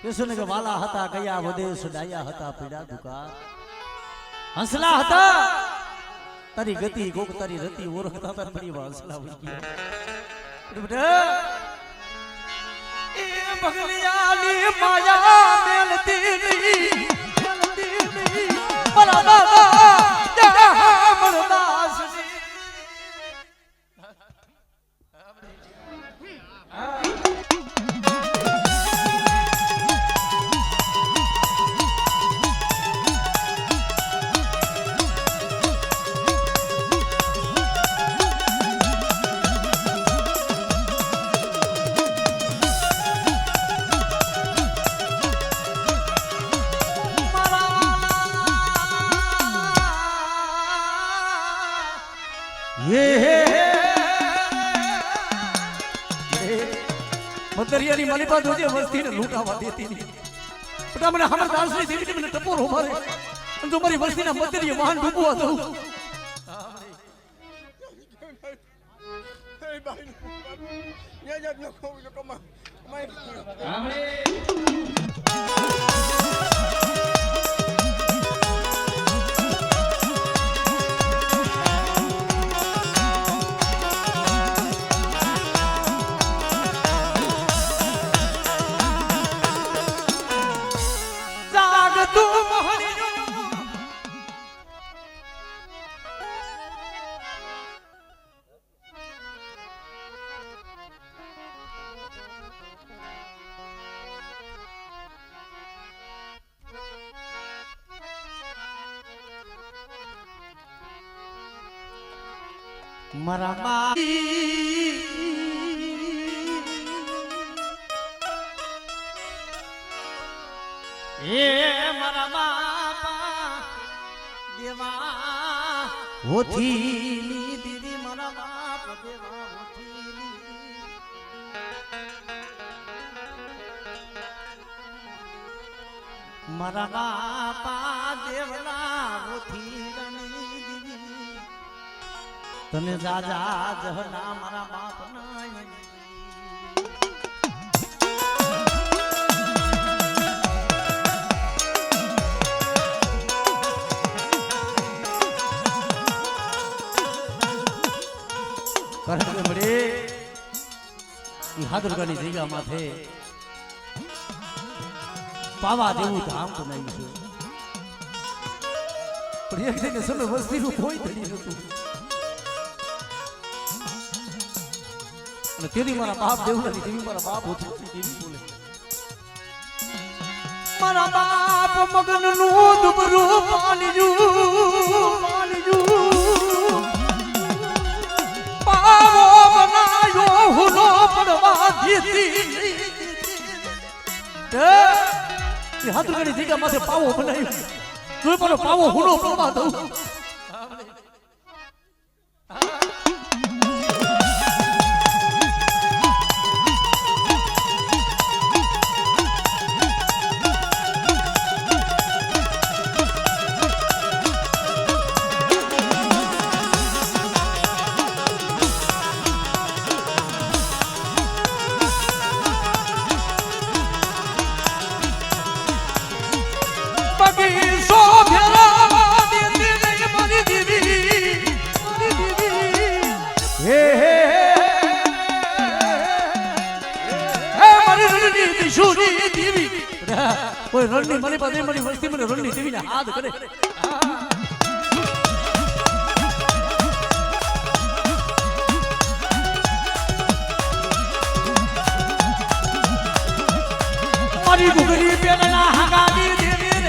કૃષ્ણ કે વાલા હતા ગયા વદેશ ડાયા હતા પીડા દુકા હંસલા હતા તારી ગતિ ગોક તારી રતિ ઓળખતા હતા ફરી હંસલા ઉઈ ગયા બેટા એ ભગલિયાની માયા મેલતી નહીં મારા દાદા જા મરદાસ મદરિયાની માલિપા જોજે વસ્તીને લૂંટાવા દેતી નહીં બેટા મને હમણાં દાસની દેવી મને ટપોરો મારે અને જો મારી વસ્તીના મદરિયા વાહન ડૂબવા દઉં મારા મા એ મારા બાપા દેવા હોથીની દીદી મારા બાપ દેવા હોથીની મારા બાપા દેવલા હોથીની તને જાજા જહના મારા બાપ ના મળે હાદરગાની જગ્યા માથે પાવા દેવું ધામ બનાવ્યું છે પણ એક જગ્યાએ સમય વસ્તીનું કોઈ ધડી નતું અને તેની મારા બાપ દેવલાની દેવી મારા બાપ હોતી દેવી બોલે મારા બાપ મગનનું દુબરું પાણીજુ પાવો બનાયો હુનો પડવા દીધી એ હાથુગાની જગ્યા માથે પાવો બનાવ્યો જોઈ પણ પાવો હુનો પડવા દઉં કોઈ રણની મારી પાસે મારી વસ્તી મને રણની દેવીને હાથ કરે મારી ગુગરી પેલા હગાડી દેવી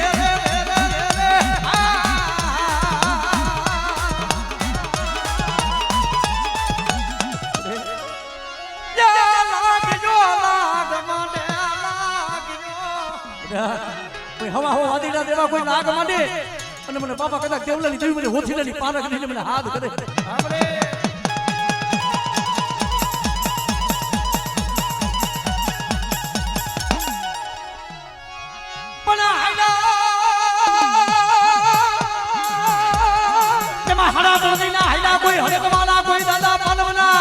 રે હવા હો વાદીના દેવા કોઈ નાગ માંડે અને મને બાપા કદાચ દેવલાની દેવી મને હોથીલાની પારક લઈને મને હાથ કરે પણ હાડા તેમાં હડા દોડીના હાડા કોઈ હડકવાલા કોઈ દાદા પાલવના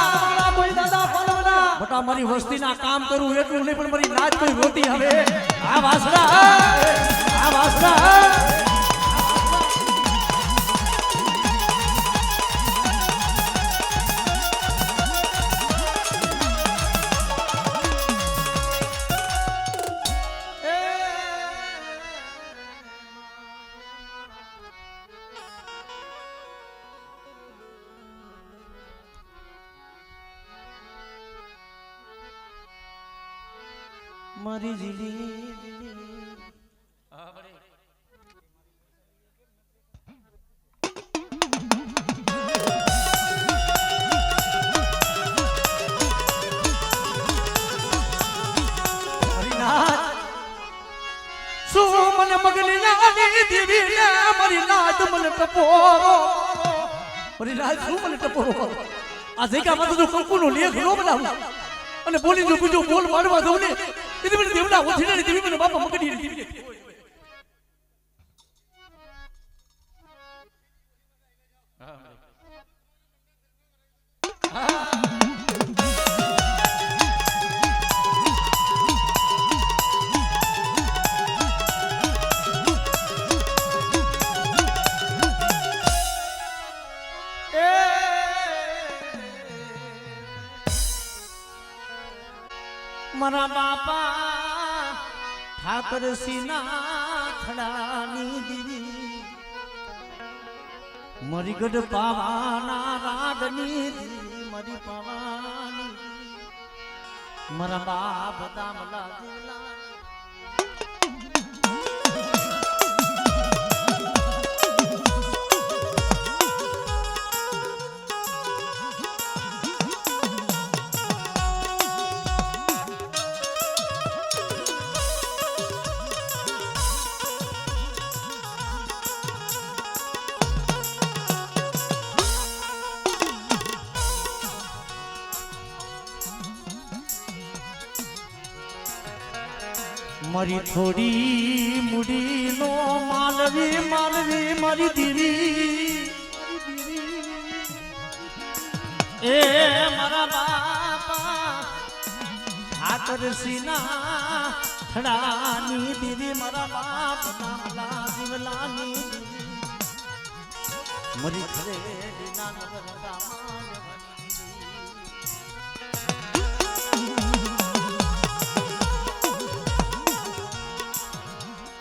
બટા મારી વસ્તીના કામ કરું એટલું નહીં પણ મારી નાચ કોઈ રોતી હવે આ વાસડા આ વાસડા મારી જીલી શું મને મગની નાની દેવી ને મારી નાદ મને ટપોરો મારી નાદ શું મને ટપોરો આ જગ્યામાં તો કંકુનો લેખ નો બનાવું અને બોલી જો બીજો બોલ મારવા દઉં ને એટલે મને દેવડા ઓછી ને દેવી મને બાપા મગની દેવી મારા બાપા ઠાકર સિંહના થડાની દીદી મારી ગઢ પાવાના રાગની દીદી મારી પાવાની મારા બાપ દામલા દેવલા મારી થોડી મુડી નો માલવી માલવી મારી દીવી એ મારા બાપા ઠાકર સિંહના થડાની દીવી મારા બાપ નામલા જીવલાની મારી ખરેડી ના નગર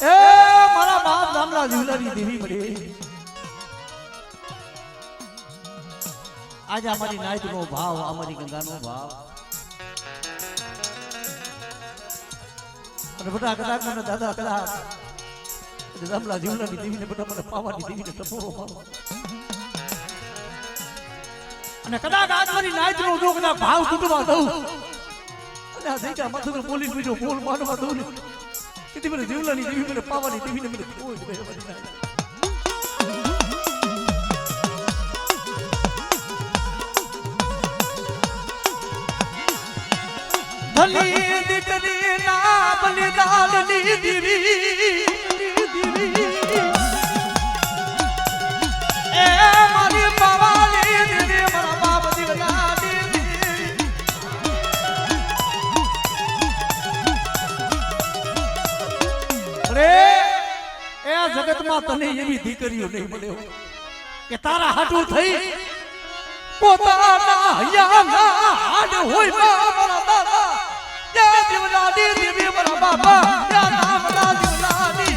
એ મારા બાપ નામલા જીવલાની દેવી મળે આજ અમારી નાયત નો ભાવ અમારી ગંગા નો ભાવ અને બેટા કદાચ મને દાદા કદાચ નામલા જીવલાની દેવી ને બેટા મને પાવાની દેવી ને ટપોરો મારો અને કદાચ આજ મારી નાયત નો જો કદાચ ભાવ તૂટવા દઉં અને આ જગ્યા માથું બોલી બીજો બોલ મારવા દઉં ને कितनी मेरे जीवलानी देवी मेरे पावानी देवी ने मेरे कोई दे भली दिकरी ना बलिदाननी देवी ए मारी पावानी देवी मारा बाप दिवलानी जगत में तने एवी दीकरीओ नहीं મળે કે તારા હાટુ થઈ પોતાના હૈયાના હાડ હોય મારા દાદા યા જીવલાની દેવી મારા બાપા યા નામલા જીવલાની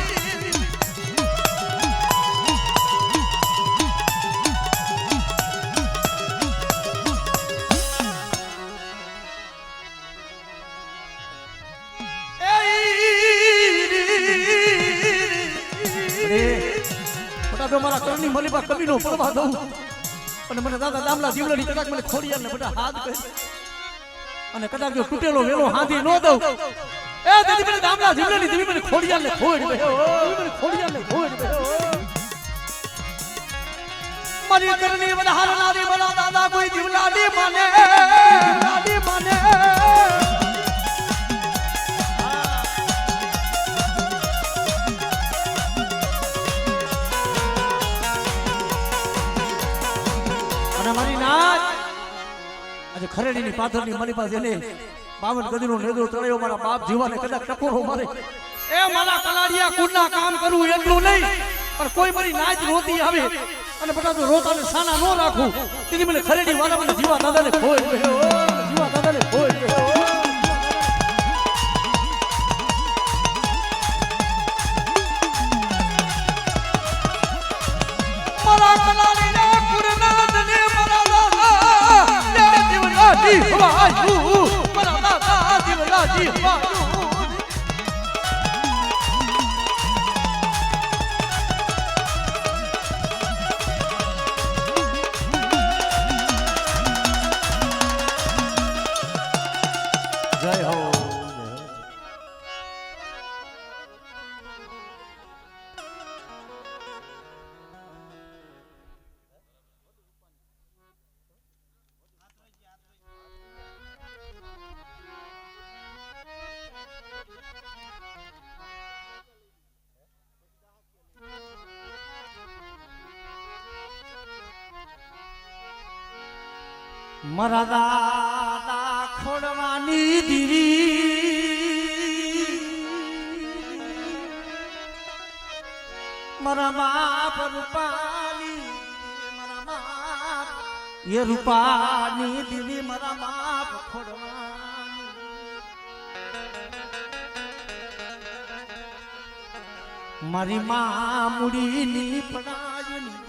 તો મારા કરણી મલીબા કમીનો પડવા દઉં અને મને દાદા દામલા જીવલાની કદાચ મને ખોડિયાને બધા હાથ કહે અને કદાચ જો તૂટેલો વેલો હાંધી ન દઉં એ દીદી મને દામલા જીવલાની દેવી મને ખોડિયાને ખોડ મને ખોડિયાને ખોડ મારી કરણી બધા હારનારી બના દાદા કોઈ જીવલાની માને મારી નાચ આજે ખરેડીની પાથરની મારી પાસે એને 52 ગદીનો નેદો તળ્યો મારા બાપ જીવાને કદાચ ટકોરો મારે એ મારા કલાડિયા કુંડના કામ કરવું એટલું નહીં પણ કોઈ મારી નાચ રોતી આવે અને બધા તો રોતાને સાના ન રાખું તેથી મને ખરેડી વાળા મને જીવા દાદાને ખોઈ ગયો જીવા દાદાને ખોઈ ગયો મારા કલાડિયા કુંડના દને મારા દાદા જીવલાજી હવાયું મારા દાદા જીવલાજી હવાયું જય હો મારા દાદા ખોડવાની દીવી મારા બાપ રૂપાની મારા બાપ એ રૂપાની દીવી મારા બાપ ખોડવાની મારી મા મુડીની પડાજની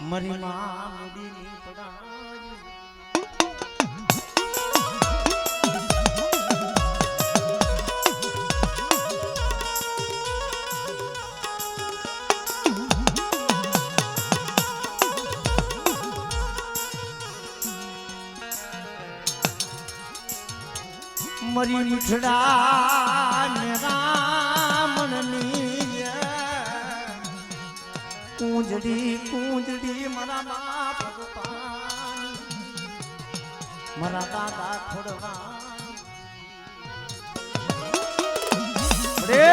મારી મા મુડીની પડાઈ મારી મીઠડા ને રામણની કુંજડી કુંજડી મારા બાપ રૂપાની મારા દાદા ખોડવાની રે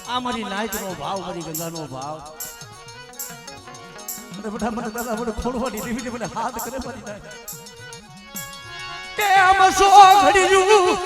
આ મારી નાયકનો ભાવ મારી ગંગાનો ભાવ મને બધા મને દાદા મને ખોડવાની દેવીને મને હાથ કરે મારી નાય તે આમ સો ઘડીયું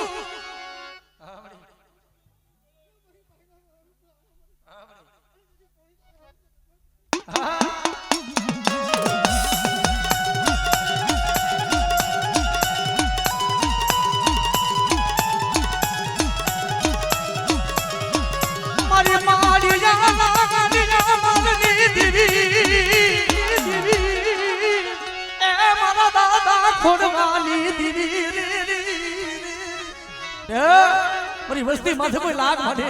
મારી વસ્તી માથે કોઈ લાગ માટે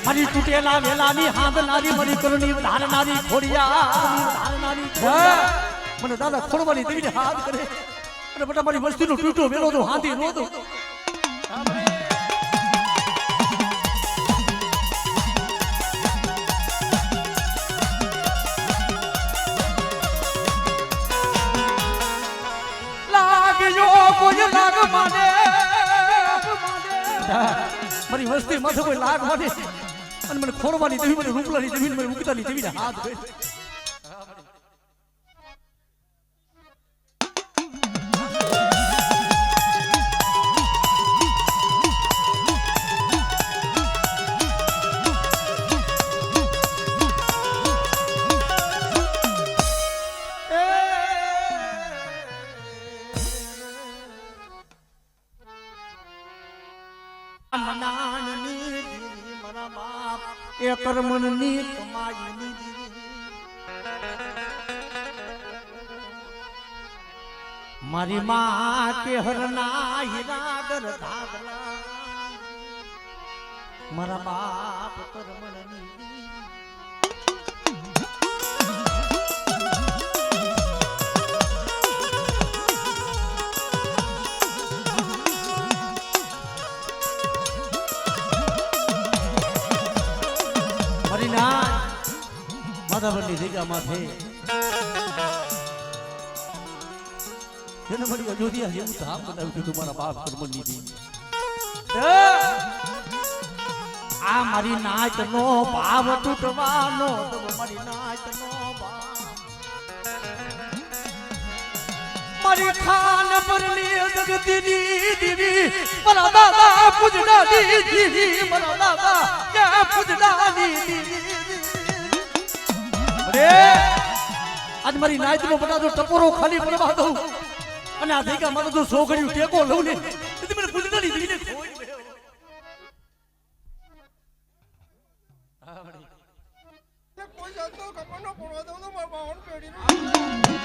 મારી તૂટેલા વેલાની હાંધનારી મારી કરુણી ધારનારી ખોડિયા મને દાદા ખોડવાની દેવીને હાથ કરે અને બધા મારી વસ્તીનો તૂટો વેલો તો હાથી રોતો લાગજો કોઈ લાગ માને મારી વસ્તી માથે કોઈ લાગ માને અને મને ખોડવાની દેવી મને રૂપલાની દેવી મને મુકતાની દેવીને હાથ કરે એ કર્મની કમાઈની મારી માં કે હરના હીરાગર ધાગલા મારા બાપ કર્મની મારી ના માધાવરની જગ્યા માથે જેને મારી અયોધ્યા જેવું ધામ બનાવ્યું હતું મારા બાપ કર્મની દી આ મારી નાચ નો ભાવ તૂટવાનો મારી નાચ નો ભાવ મારી ખાન પરની જગતની દીવી મારા દાદા પૂજના દીવી મારા દાદા ક્યાં પૂજના દીવી અરે આજ મારી નાચ નો બનાવો ટપોરો ખાલી પડવા દઉં અને આ દેખા મારો જો છોકરીઓ ટેકો લઉં ને એટલે મને પૂજના દીવી ને ખોઈ કોઈ જાતનો કપડનો પડવા દઉં તો મારા બાવન પેઢી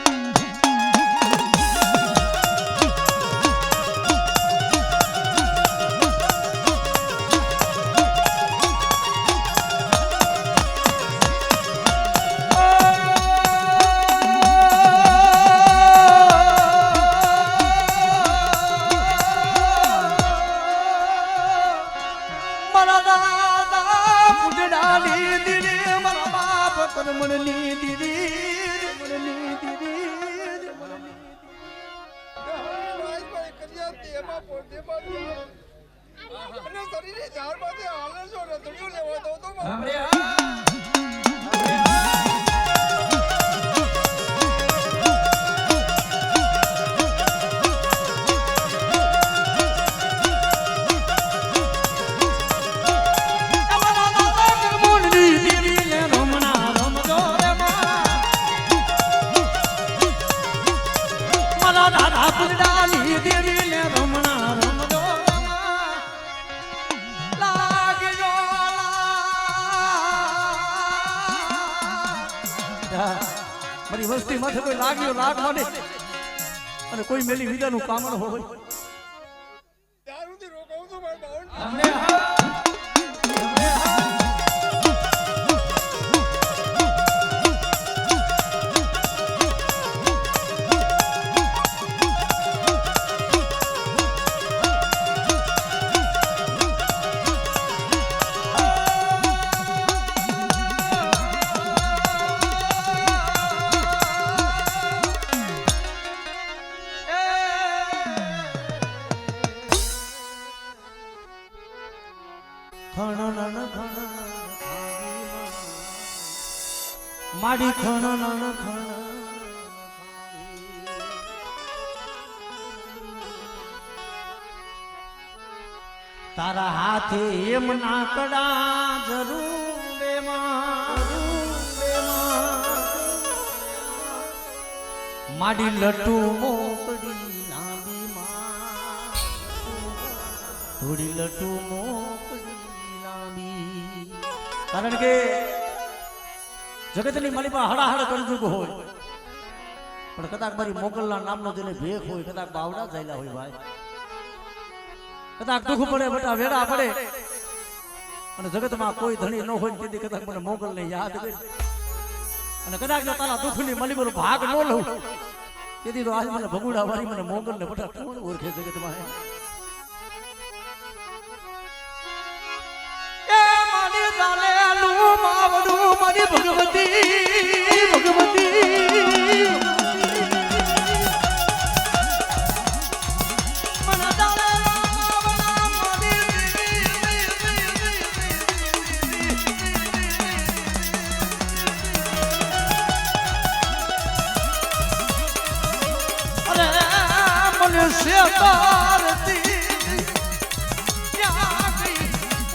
અને શરીરની ઝાડ પાસે હાલે છો રતડિયું લેવા દઉં તો મારી વસ્તી માથે કોઈ લાગ્યો લાગ મને અને કોઈ મેલી વિદાનું કામ ન હોય ત્યાર સુધી રોકાવું તો મારા બાવન માડી ખણ તારા હાથે એમ ના કડા જરૂર માડી લટુ મોકડી લાંબી માં થોડી લટુ મોકડી લાંબી કારણ કે જગતની મારી પાસે હડાહડ કરજુગ હોય પણ કદાચ મારી મોગલના નામનો જેને ભેખ હોય કદાચ બાવડા જાયલા હોય ભાઈ કદાચ દુઃખ પડે બટા વેડા પડે અને જગતમાં કોઈ ધણી ન હોય તેથી કદાચ મને મોગલને યાદ કરી અને કદાચ જો તારા દુઃખની મારી પર ભાગ ન લઉં તેથી તો આજ મને ભગુડા વાળી મને મોગલને બટા કોણ ઓળખે જગતમાં મારી ભગવતી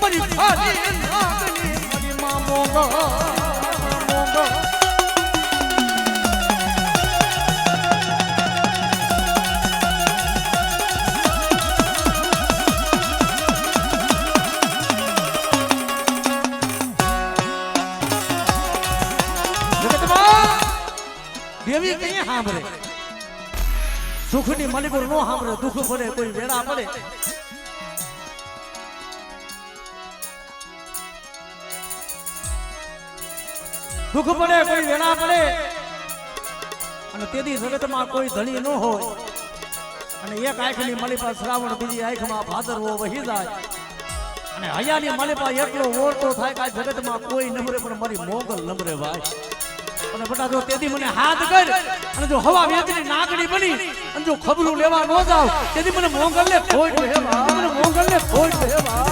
મારી ખાલી નાગની મારી માં મોગો દેવી કઈ સાંભળે સુખની માલિકો નો સાંભળે દુઃખ પડે કોઈ વેળા પડે દુઃખ પડે કોઈ વેળા પડે અને તેથી જગતમાં કોઈ ધણી ન હોય અને એક આંખની માલિકા શ્રાવણ બીજી આંખમાં ભાદરવો વહી જાય અને હૈયાની મને પા એટલો ઓળતો થાય કે આ જગતમાં કોઈ નંબરે પણ મારી મોગલ નંબરે ભાઈ. અને બટા જો તેદી મને હાથ કર અને જો હવા વેચની નાગડી બની અને જો ખબરું લેવા ન જાવ તેદી મને મોગલને ખોટ ભેવા, મને મોગલને ખોટ ભેવા.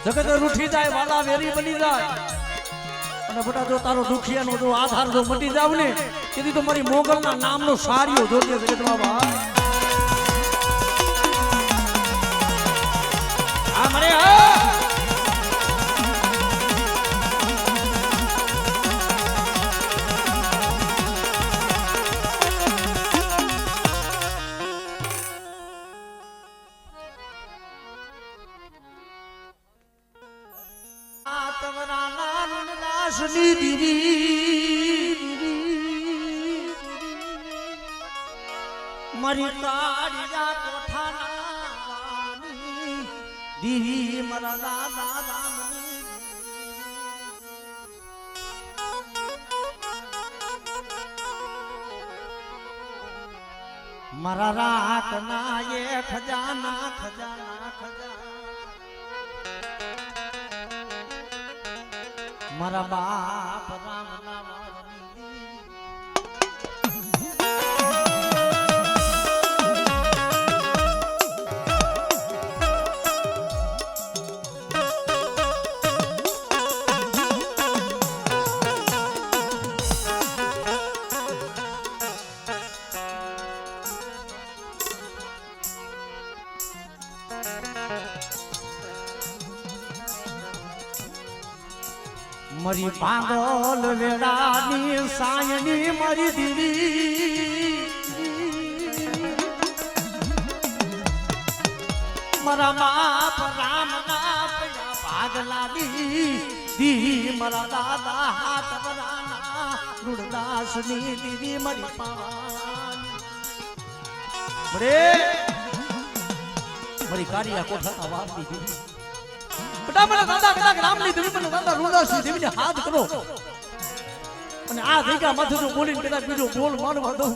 જગત રૂઠી જાય વાલા વેરી બની જાય અને બટા જો તારો દુખિયાનો જો આધાર જો મટી જાવ ને તેથી તો મારી મોગલના નામનો સારીઓ જોજે જગતમાં ભાઈ. આ મરે મારી કાળિયા કોઠાના દીવી મારા દાદા રામની મારા રાખના એ ખજાના ખજાના ખજાના મારા બાપ રામ નામ મારી પાંગોલ વેળાની સાયની મારી દીવી મારા બાપ રામ ના પયા ભાગલાની દી મારા દાદા હાથ વરાના રૂડદાસની દીવી મારી પાવાની મારી કારિયા કોઠાના વારની દીવી બટા મને દાદા કદાચ રામની દેવી મને દાદા રૂડાસી દેવીને હાથ કરો અને આ ધૈકા માથે જો બોલીને કદાચ બીજો બોલ માનવા દઉં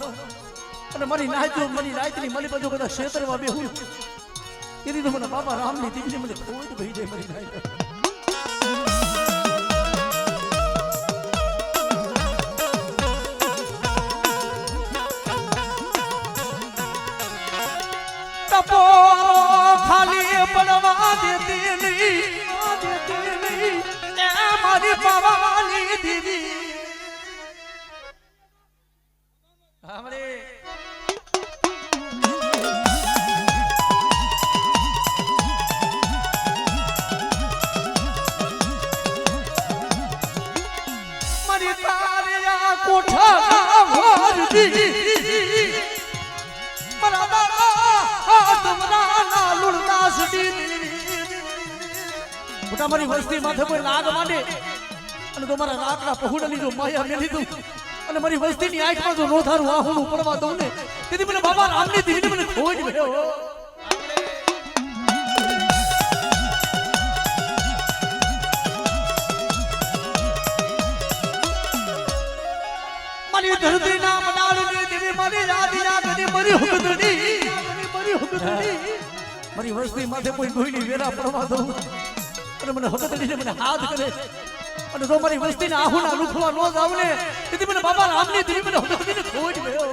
અને મારી નાયતની મળી બાજુ કદાચ ક્ષેત્રમાં બેહું તેથી તો મને બાબા રામની દેવીને મને ખોટ ભઈ જાય મારી નાયત. ટપો ખાલી પડવા દેતી નહીં મારી પાવાની દીદી हमरे મારી તારિયા કોઠા ભર દી મારા દાદા તમારા ના લુણદાસ દી મોટા મારી વસ્તી માથે પર લાગ માંડે અને તમારા લાકડા પહોળલી જો માયા મેલી દઉં અને મારી વસ્તીની આંખમાં જો નોધારું આહુનું પડવા દઉં ને તેથી મને બાબા રામની દીવીને મને ખોજ ભયો. મારી ધરતી ના મડાળની દેવી મારી રાધિયા કદી મારી હુકદડી મારી વસ્તી માથે કોઈ ગોઈની વેરા પડવા દઉં અને મને હુકદડીને મને હાથ કરે અને જો મારી વસ્તીને આહુના લુખવા ન જાવ ને તેથી મને બાબા રામની દેવી મને હુકદડીને ખોજ ભયો.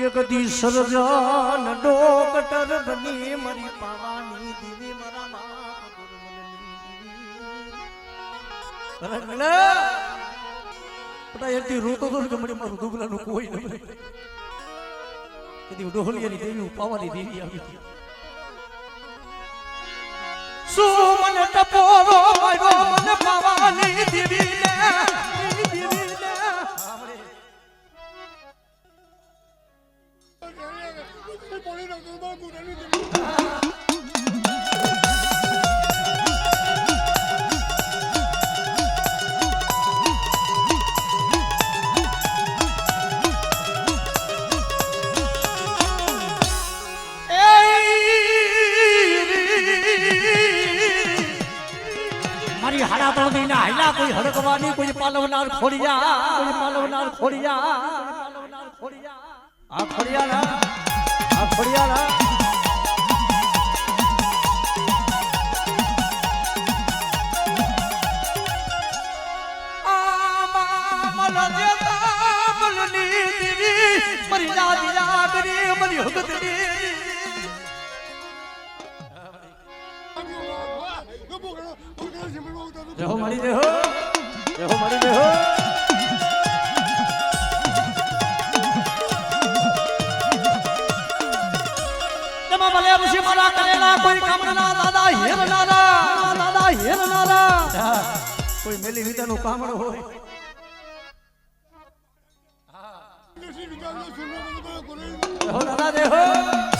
એક દી સર્જન ડોકટર બની મરી પાવાની દીવી મારા બાપ ગુરુમલની દીવી રંગલા પતા એથી રોતો તો કે મને મારું દુગલાનું કોઈ નહીં કદી ડોહલિયાની દેવી પાવાની દેવી આવી શું મને ટપોરો માર્યો મને પાવાની દેવી લે પોણી નાખો બાપુ નહીં મારી હાડા તળદી ના હાઈલા કોઈ હડકવાની કોઈ પાલવનાર ખોડિયા કોઈ પાલવનાર ખોડિયા આ ખોડિયા આ ખોડિયા મરી જા દિયા કરી મરી હકત દેહો મળી દેહો મળી દેહો તમા ભલે ઋષિ મારા કરેલા કોઈ કામના દાદા હેરનારા કોઈ મેલી વિદાનું કામણ હોય દેહો દાદા દેહો